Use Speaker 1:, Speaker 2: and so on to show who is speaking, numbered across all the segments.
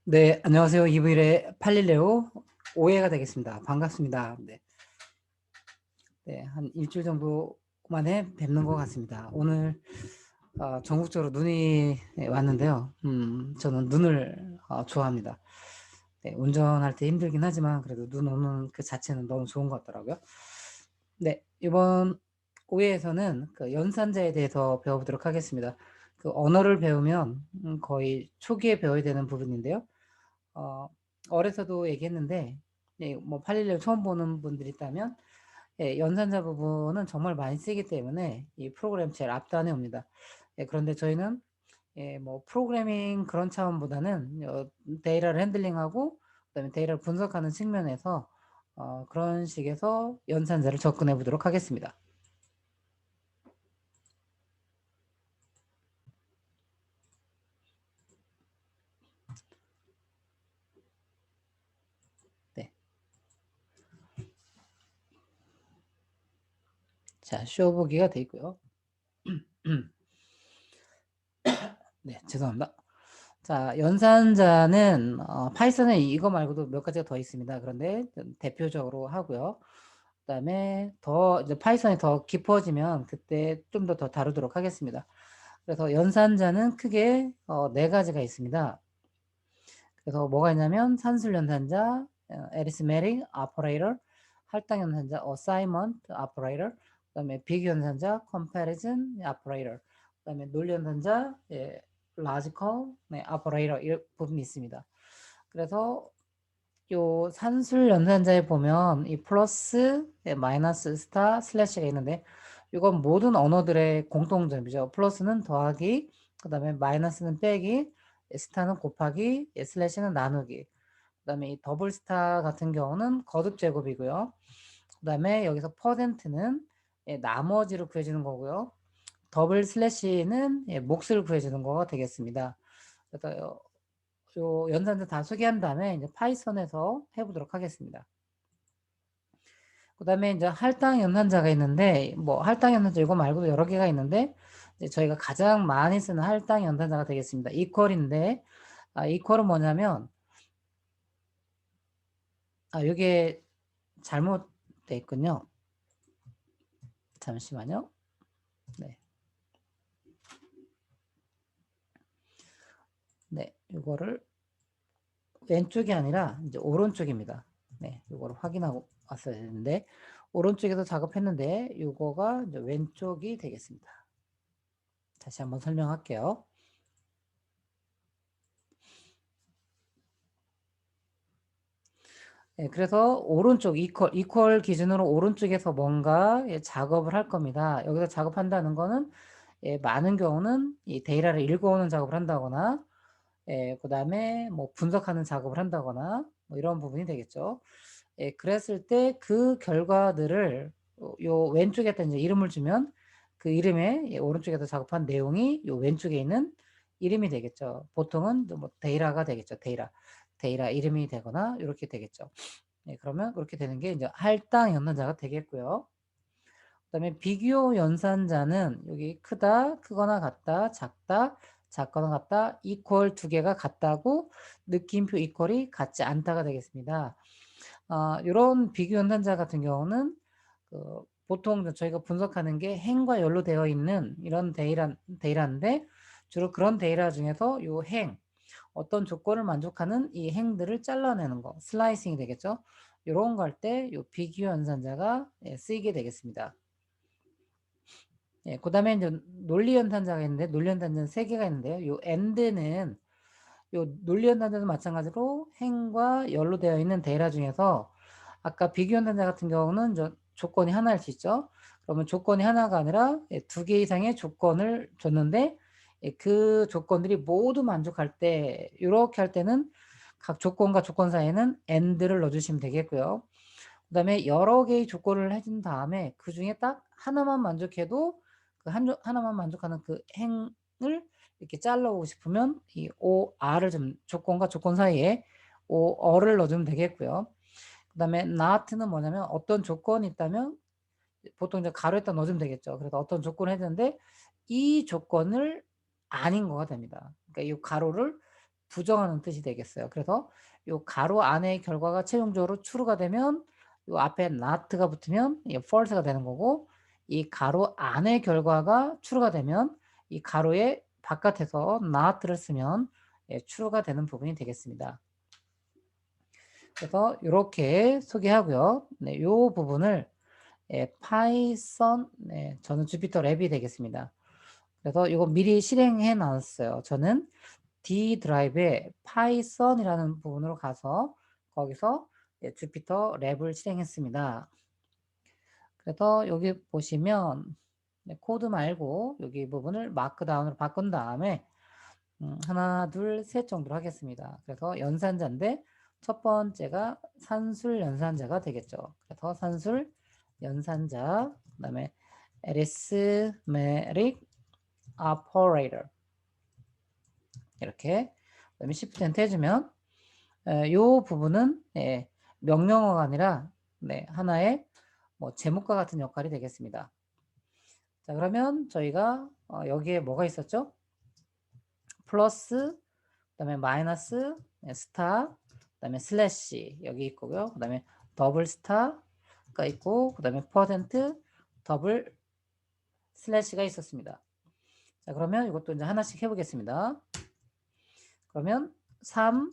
Speaker 1: 네, 안녕하세요. 이브일의 팔릴레오 오해가 되겠습니다. 반갑습니다. 네, 네, 한 일주일 정도 만에 뵙는 것 같습니다. 오늘 전국적으로 눈이 왔는데요. 저는 눈을 좋아합니다. 네, 운전할 때 힘들긴 하지만 그래도 눈 오는 그 자체는 너무 좋은 것 같더라고요. 네, 이번 오해에서는 그 연산자에 대해서 배워보도록 하겠습니다. 그 언어를 배우면 거의 초기에 배워야 되는 부분인데요. 어, 어려서도 얘기했는데, 예, 뭐 811 처음 보는 분들이 있다면, 예, 연산자 부분은 정말 많이 쓰기 때문에 이 프로그램 제일 앞단에 옵니다. 예, 그런데 저희는 예, 뭐 프로그래밍 그런 차원보다는 데이터를 핸들링하고 그다음에 데이터를 분석하는 측면에서 그런 식에서 연산자를 접근해 보도록 하겠습니다. 네. 자, 쇼보기가 돼 있고요. 네, 죄송합니다. 자, 연산자는 파이썬에 이거 말고도 몇 가지가 더 있습니다. 그런데 대표적으로 하고요. 그다음에 더 이제 파이썬이 더 깊어지면 그때 좀 더 다루도록 하겠습니다. 그래서 연산자는 크게 네 가지가 있습니다. 그래서 뭐가 있냐면 산술 연산자, arithmetic operator, 할당 연산자, assignment operator, 그다음에 비교 연산자, comparison operator, 그다음에 논리 연산자, logical operator 이 부분이 있습니다. 그래서 요 산술 연산자에 보면 이 플러스, 마이너스, 스타, 슬래시가 있는데 이건 모든 언어들의 공통점이죠. 플러스는 더하기, 그다음에 마이너스는 빼기, 스타는 곱하기, 슬래시는 나누기. 그다음에 이 더블 스타 같은 경우는 거듭 제곱이고요. 그다음에 여기서 퍼센트는 나머지로 구해주는 거고요. 더블 슬래시는 몫을 구해주는 거가 되겠습니다. 그래서 요 연산자 다 소개한 다음에 이제 파이썬에서 해보도록 하겠습니다. 그다음에 이제 할당 연산자가 있는데 뭐 할당 연산자 이거 말고도 여러 개가 있는데 이제 저희가 가장 많이 쓰는 할당 연산자가 되겠습니다. 이퀄인데 이퀄은 뭐냐면 이게 잘못돼 있군요. 잠시만요. 네, 네, 이거를 왼쪽이 아니라 이제 오른쪽입니다. 네, 이거를 확인하고 왔어야 되는데 오른쪽에서 작업했는데 이거가 이제 왼쪽이 되겠습니다. 다시 한번 설명할게요. 네, 그래서 오른쪽 이퀄 기준으로 오른쪽에서 뭔가 작업을 할 겁니다. 여기서 작업한다는 거는 많은 경우는 이 데이터를 읽어오는 작업을 한다거나 그다음에 뭐 분석하는 작업을 한다거나 뭐 이런 부분이 되겠죠. 그랬을 때 그 결과들을 요 왼쪽에다 이제 이름을 주면 그 이름에 오른쪽에서 작업한 내용이 요 왼쪽에 있는 이름이 되겠죠. 보통은 뭐 데이터가 되겠죠. 데이터 이름이 되거나 이렇게 되겠죠. 그러면 그렇게 되는 게 이제 할당 연산자가 되겠고요. 그다음에 비교 연산자는 여기 크다, 크거나 같다, 작다, 작거나 같다, 이퀄 두 개가 같다고 느낌표 이퀄이 같지 않다가 되겠습니다. 이런 비교 연산자 같은 경우는 보통 저희가 분석하는 게 행과 열로 되어 있는 이런 데이터인데 주로 그런 데이터 중에서 이 행, 어떤 조건을 만족하는 이 행들을 잘라내는 거, 슬라이싱이 되겠죠. 이런 거 할 때 이 비교 연산자가 쓰이게 되겠습니다. 그다음에 이제 논리 연산자가 있는데 논리 연산자는 세 개가 있는데요. 요 AND는 요 논리 연산자도 마찬가지로 행과 열로 되어 있는 데이터 중에서 아까 비교 연산자 같은 경우는 조건이 하나일 수 있죠. 그러면 조건이 하나가 아니라 두 개 이상의 조건을 줬는데 그 조건들이 모두 만족할 때 이렇게 할 때는 각 조건과 조건 사이에는 AND를 넣어주시면 되겠고요. 그다음에 여러 개의 조건을 해준 다음에 그 중에 딱 하나만 만족해도 그 하나만 만족하는 그 행을 이렇게 잘라오고 싶으면 이 OR을 좀 조건과 조건 사이에 OR을 넣어주면 되겠고요. 그다음에 not는 뭐냐면 어떤 조건이 있다면 보통 이제 가로에다 넣어주면 되겠죠. 그래서 어떤 조건을 했는데 이 조건을 아닌 거가 됩니다. 그러니까 이 가로를 부정하는 뜻이 되겠어요. 그래서 요 가로 안의 결과가 최종적으로 true가 되면 요 앞에 not가 붙으면 이게 false가 되는 거고, 이 가로 안의 결과가 true가 되면 이 가로의 바깥에서 not를 쓰면 true가 되는 부분이 되겠습니다. 그래서 이렇게 소개하고요. 네, 이 부분을 파이썬, 저는 주피터 랩이 되겠습니다. 그래서 이거 미리 실행해 놨어요. 저는 D 드라이브에 파이썬이라는 부분으로 가서 거기서 주피터 랩을 실행했습니다. 그래서 여기 보시면 코드 말고 여기 부분을 마크다운으로 바꾼 다음에 하나, 둘, 셋 정도로 하겠습니다. 그래서 연산자인데 첫 번째가 산술 연산자가 되겠죠. 그래서 산술 연산자, 그다음에 arithmetic operator 이렇게, 그다음에 Shift Enter 해주면 이 부분은 명령어가 아니라 하나의 뭐 제목과 같은 역할이 되겠습니다. 자, 그러면 저희가 여기에 뭐가 있었죠? 플러스, 그다음에 마이너스, 스타, 그다음에 슬래시 여기 있고요. 그다음에 더블 스타가 있고, 그다음에 퍼센트, 더블 슬래시가 있었습니다. 자, 그러면 이것도 이제 하나씩 해보겠습니다. 그러면 3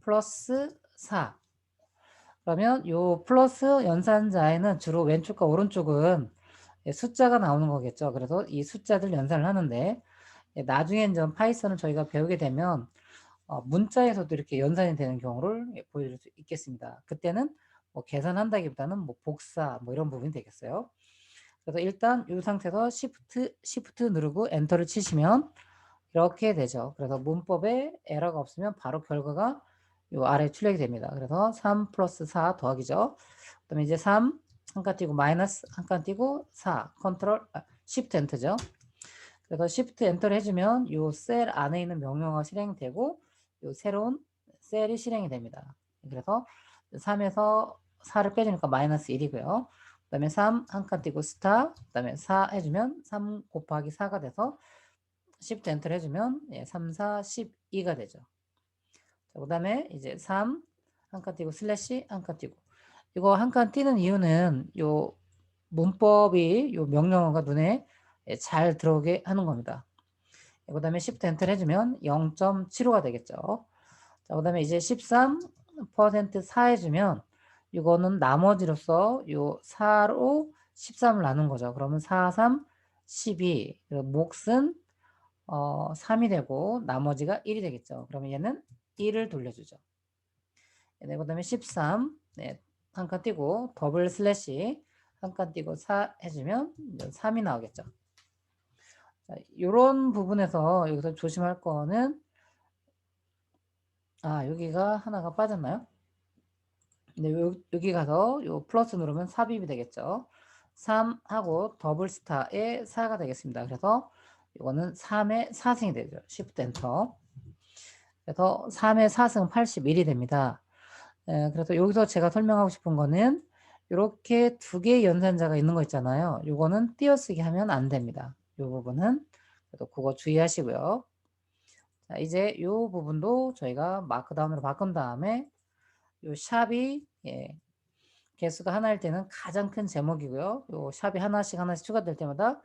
Speaker 1: 플러스 4. 그러면 요 플러스 연산자에는 주로 왼쪽과 오른쪽은 숫자가 나오는 거겠죠. 그래서 이 숫자들 연산을 하는데, 나중에 이제 파이썬을 저희가 배우게 되면 문자에서도 이렇게 연산이 되는 경우를 보여줄 수 있겠습니다. 그때는 뭐 계산한다기보다는 뭐 복사 뭐 이런 부분이 되겠어요. 그래서 일단 이 상태에서 Shift 누르고 엔터를 치시면 이렇게 되죠. 그래서 문법에 에러가 없으면 바로 결과가 이 아래에 출력이 됩니다. 그래서 3 플러스 4 더하기죠. 그다음에 이제 3 한 칸 띄고 마이너스 한 칸 띄고 4 Shift 엔터죠. 그래서 Shift 엔터를 해주면 이 셀 안에 있는 명령어가 실행되고 이 새로운 셀이 실행이 됩니다. 그래서 3에서 4를 빼주니까 마이너스 1이고요. 그 다음에 3 한 칸 띄고 스타, 그 다음에 4 해주면 3 곱하기 4가 돼서 Shift 엔터를 해주면 3, 4, 12가 되죠. 그 다음에 이제 3 한 칸 띄고 슬래시 한 칸 띄고, 이거 한 칸 띄는 이유는 요 문법이 요 명령어가 눈에 잘 들어오게 하는 겁니다. 그 다음에 Shift 엔터를 해주면 0.75가 되겠죠. 자, 그 다음에 이제 13% 4 해주면 이거는 나머지로서 요 4로 13을 나눈 거죠. 그러면 4, 3, 12. 몫은 3이 되고 나머지가 1이 되겠죠. 그러면 얘는 1을 돌려주죠. 네, 그 다음에 13, 한 칸 띄고 더블 슬래시 한 칸 띄고 4 해주면 3이 나오겠죠. 자, 이런 부분에서 여기서 조심할 거는, 여기가 하나가 빠졌나요? 네, 여기 가서 요 플러스 누르면 삽입이 되겠죠. 3 하고 더블 스타에 4가 되겠습니다. 그래서 이거는 3의 4승이 되죠. Shift 엔터. 그래서 3의 4승 81이 됩니다. 그래서 여기서 제가 설명하고 싶은 거는 이렇게 두 개의 연산자가 있는 거 있잖아요. 이거는 띄어쓰기 하면 안 됩니다. 이 부분은 그래도 그거 주의하시고요. 자, 이제 이 부분도 저희가 마크다운으로 바꾼 다음에 이 샵이 개수가 하나일 때는 가장 큰 제목이고요. 이 샵이 하나씩 추가될 때마다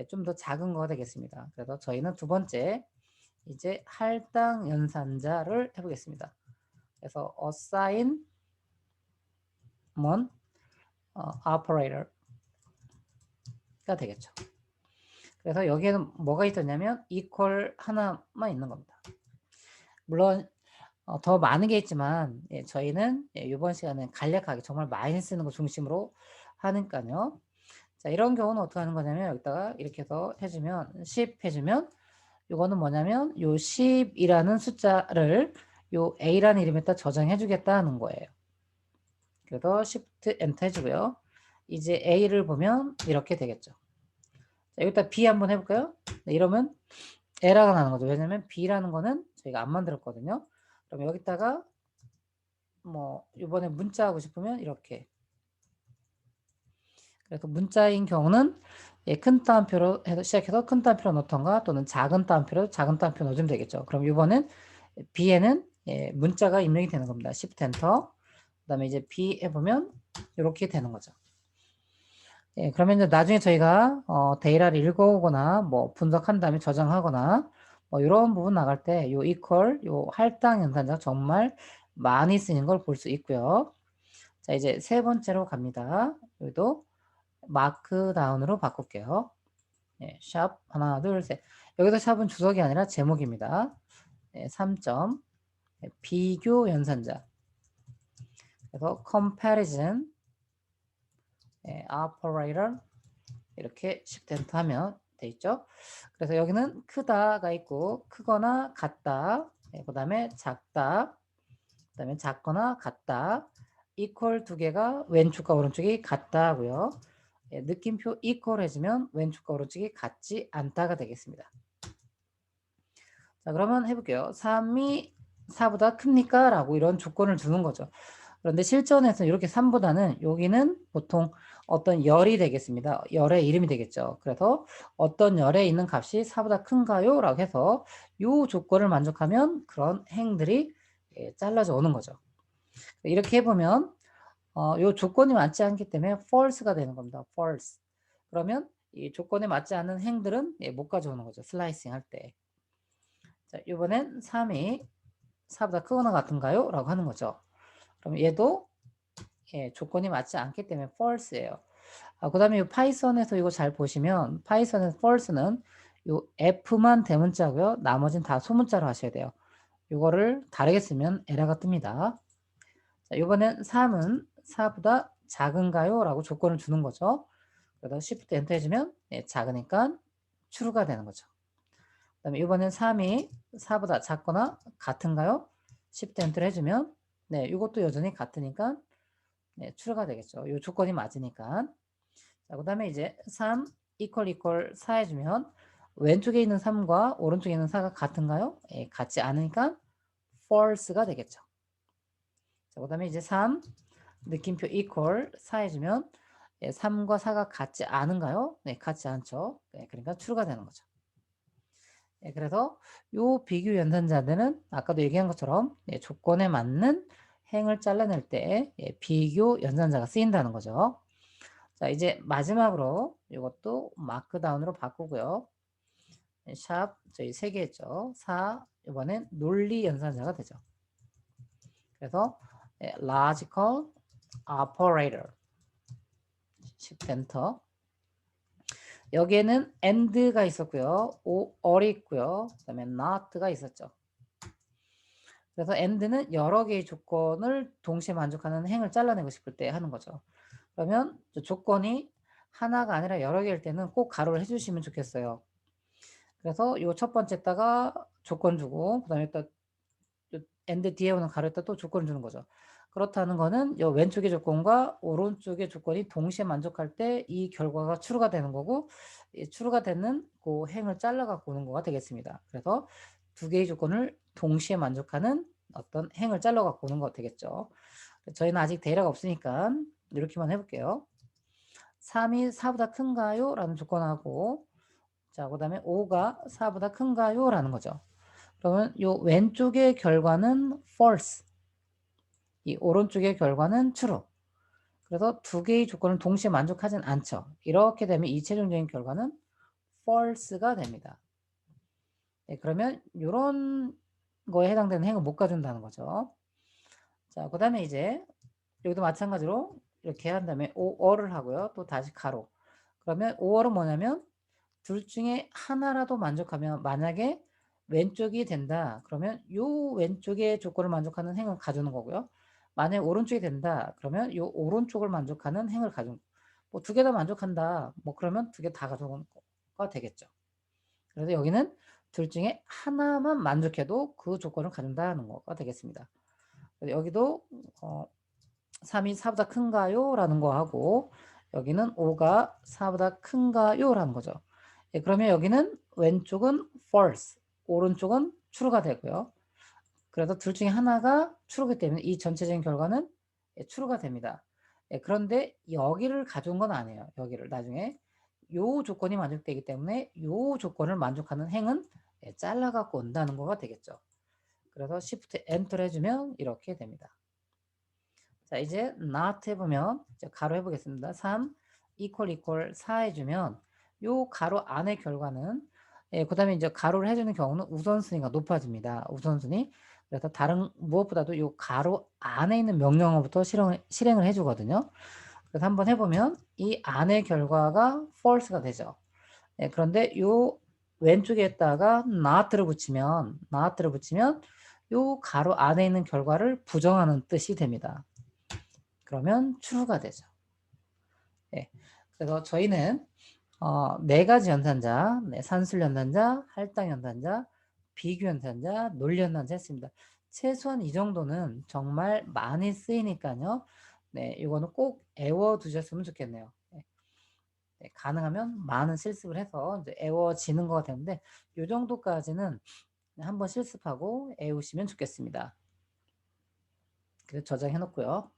Speaker 1: 좀 더 작은 거가 되겠습니다. 그래서 저희는 두 번째 이제 할당 연산자를 해보겠습니다. 그래서 assign operator가 되겠죠. 그래서 여기에는 뭐가 있었냐면 equal 하나만 있는 겁니다. 물론 더 많은 게 있지만 저희는 이번 시간은 간략하게 정말 많이 쓰는 거 중심으로 하니까요. 자, 이런 경우는 어떻게 하는 거냐면 여기다가 이렇게 해서 해주면 10 해주면 이거는 뭐냐면 요 10이라는 숫자를 요 A라는 이름에다 저장해 주겠다는 거예요. 그래서 Shift Enter 해주고요. 이제 A를 보면 이렇게 되겠죠. 자, 여기다 B 한번 해볼까요? 네, 이러면 에러가 나는 거죠. 왜냐면 B라는 거는 저희가 안 만들었거든요. 그럼 여기다가 뭐 이번에 문자 하고 싶으면 이렇게. 그래서 문자인 경우는 큰 따옴표로 해서 시작해서 큰 따옴표로 넣던가 또는 작은 따옴표로 넣어주면 되겠죠. 그럼 이번엔 B에는 문자가 입력이 되는 겁니다. Shift 엔터. 그다음에 이제 B 해보면 이렇게 되는 거죠. 그러면 이제 나중에 저희가 데이터를 읽어오거나 뭐 분석한 다음에 저장하거나 뭐 이런 부분 나갈 때 요 equal, 요 할당 연산자 정말 많이 쓰이는 걸 볼 수 있고요. 자, 이제 세 번째로 갑니다. 여기도 마크다운으로 바꿀게요. 샵 하나, 둘, 셋. 여기서 샵은 주석이 아니라 제목입니다. 3점 비교 연산자. 그래서 comparison operator 이렇게 Shift 엔터 하면 돼 있죠. 그래서 여기는 크다가 있고 크거나 같다. 그 다음에 작다. 그 다음에 작거나 같다. equal 두 개가 왼쪽과 오른쪽이 같다 하고요. 느낌표 equal 해주면 왼쪽과 오른쪽이 같지 않다가 되겠습니다. 자, 그러면 해볼게요. 3이 4보다 큽니까? 라고 이런 조건을 주는 거죠. 그런데 실전에서 이렇게 3보다는 여기는 보통 어떤 열이 되겠습니다. 열의 이름이 되겠죠. 그래서 어떤 열에 있는 값이 4보다 큰가요? 라고 해서 이 조건을 만족하면 그런 행들이 잘라져 오는 거죠. 이렇게 해보면 이 조건이 맞지 않기 때문에 false가 되는 겁니다. false. 그러면 이 조건에 맞지 않는 행들은 못 가져오는 거죠. 슬라이싱 할 때. 자, 이번엔 3이 4보다 크거나 같은가요? 라고 하는 거죠. 그럼 얘도 조건이 맞지 않기 때문에 false예요. 그 다음에 이 파이썬에서 이거 잘 보시면 파이썬에서 false는 요 F만 대문자고요. 나머지는 다 소문자로 하셔야 돼요. 이거를 다르게 쓰면 에러가 뜹니다. 자, 이번엔 3은 4보다 작은가요? 라고 조건을 주는 거죠. 그래서 Shift Enter 해주면 작으니까 true가 되는 거죠. 그 다음에 이번엔 3이 4보다 작거나 같은가요? Shift Enter 해주면 이것도 여전히 같으니까 true가 되겠죠. 이 조건이 맞으니까. 자, 그 다음에 이제 3 equal 4 해주면 왼쪽에 있는 3과 오른쪽에 있는 4가 같은가요? 같지 않으니까 false가 되겠죠. 자, 그 다음에 이제 3 느낌표 equal 4 해주면 3과 4가 같지 않은가요? 네, 같지 않죠. 그러니까 true가 되는 거죠. 그래서 요 비교 연산자들은 아까도 얘기한 것처럼 조건에 맞는 행을 잘라낼 때 비교 연산자가 쓰인다는 거죠. 자, 이제 마지막으로 이것도 마크다운으로 바꾸고요. 샵 저희 3개 했죠. 4 이번엔 논리 연산자가 되죠. 그래서 logical operator Shift 엔터. 여기에는 and가 있었고요. or이 있고요. 그다음에 not가 있었죠. 그래서 and는 여러 개의 조건을 동시에 만족하는 행을 잘라내고 싶을 때 하는 거죠. 그러면 조건이 하나가 아니라 여러 개일 때는 꼭 가로를 해주시면 좋겠어요. 그래서 이 첫 번째다가 조건 주고 그다음에 또 and 뒤에 오는 가로에다 또 조건 주는 거죠. 그렇다는 거는 이 왼쪽의 조건과 오른쪽의 조건이 동시에 만족할 때 이 결과가 true가 되는 거고 이 true가 되는 그 행을 잘라 갖고 오는 거가 되겠습니다. 그래서 두 개의 조건을 동시에 만족하는 어떤 행을 잘라 갖고 오는 거 되겠죠. 저희는 아직 데이터가 없으니까 이렇게만 해볼게요. 3이 4보다 큰가요? 라는 조건하고 자, 그 다음에 5가 4보다 큰가요? 라는 거죠. 그러면 이 왼쪽의 결과는 false, 이 오른쪽의 결과는 true. 그래서 두 개의 조건을 동시에 만족하진 않죠. 이렇게 되면 이 최종적인 결과는 false가 됩니다. 그러면 이런 거에 해당되는 행을 못 가준다는 거죠. 자, 그 다음에 이제 여기도 마찬가지로 이렇게 한 다음에 5어를 하고요. 또 다시 가로. 그러면 5어는 뭐냐면 둘 중에 하나라도 만족하면 만약에 왼쪽이 된다. 그러면 요 왼쪽의 조건을 만족하는 행을 가져오는 거고요. 만약에 오른쪽이 된다. 그러면 요 오른쪽을 만족하는 행을 가져오는 거. 뭐 두 개 다 만족한다. 뭐 그러면 두 개 다 가져오는 거가 되겠죠. 그래서 여기는 둘 중에 하나만 만족해도 그 조건을 가진다는 거가 되겠습니다. 여기도 3이 4보다 큰가요? 라는 거 하고 여기는 5가 4보다 큰가요? 라는 거죠. 그러면 여기는 왼쪽은 false, 오른쪽은 true가 되고요. 그래서 둘 중에 하나가 true이기 때문에 이 전체적인 결과는 true가 됩니다. 그런데 여기를 가져온 건 아니에요. 여기를 나중에 요 조건이 만족되기 때문에 요 조건을 만족하는 행은 잘라 갖고 온다는 거가 되겠죠. 그래서 Shift Enter 해주면 이렇게 됩니다. 자, 이제 not 해보면 이제 가로 해보겠습니다. 3 4 해주면 요 가로 안의 결과는 그 다음에 이제 가로를 해주는 경우는 우선순위가 높아집니다. 우선순위. 그래서 다른 무엇보다도 요 가로 안에 있는 명령어부터 실행을 해주거든요. 그래서 한번 해보면 이 안의 결과가 false가 되죠. 그런데 요 왼쪽에다가 not를 붙이면 요 가로 안에 있는 결과를 부정하는 뜻이 됩니다. 그러면 true가 되죠. 네. 그래서 저희는 네 가지 연산자, 산술 연산자, 할당 연산자, 비교 연산자, 논리 연산자 했습니다. 최소한 이 정도는 정말 많이 쓰이니까요. 네, 이거는 꼭 외워두셨으면 좋겠네요. 네. 네, 가능하면 많은 실습을 해서 이제 외워지는 것 같은데 이 정도까지는 한번 실습하고 외우시면 좋겠습니다. 그래서 저장해 놓고요.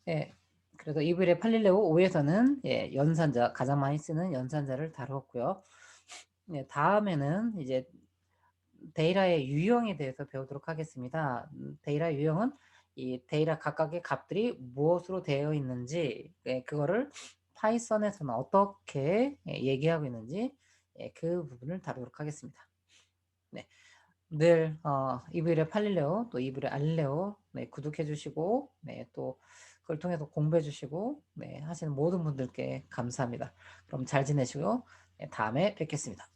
Speaker 1: 예, 그래서 이브의 팔릴레오 5에서는 예, 연산자, 가장 많이 쓰는 연산자를 다루었고요. 예, 다음에는 이제 데이터의 유형에 대해서 배우도록 하겠습니다. 데이터 유형은 이 데이터 각각의 값들이 무엇으로 되어 있는지, 예, 그거를 파이썬에서는 어떻게 예, 얘기하고 있는지 예, 그 부분을 다루도록 하겠습니다. 네. 늘 이브일의 팔릴레오 또 이브일의 알릴레오 네, 구독해 주시고 네, 또 그걸 통해서 공부해 주시고 네, 하시는 모든 분들께 감사합니다. 그럼 잘 지내시고 네, 다음에 뵙겠습니다.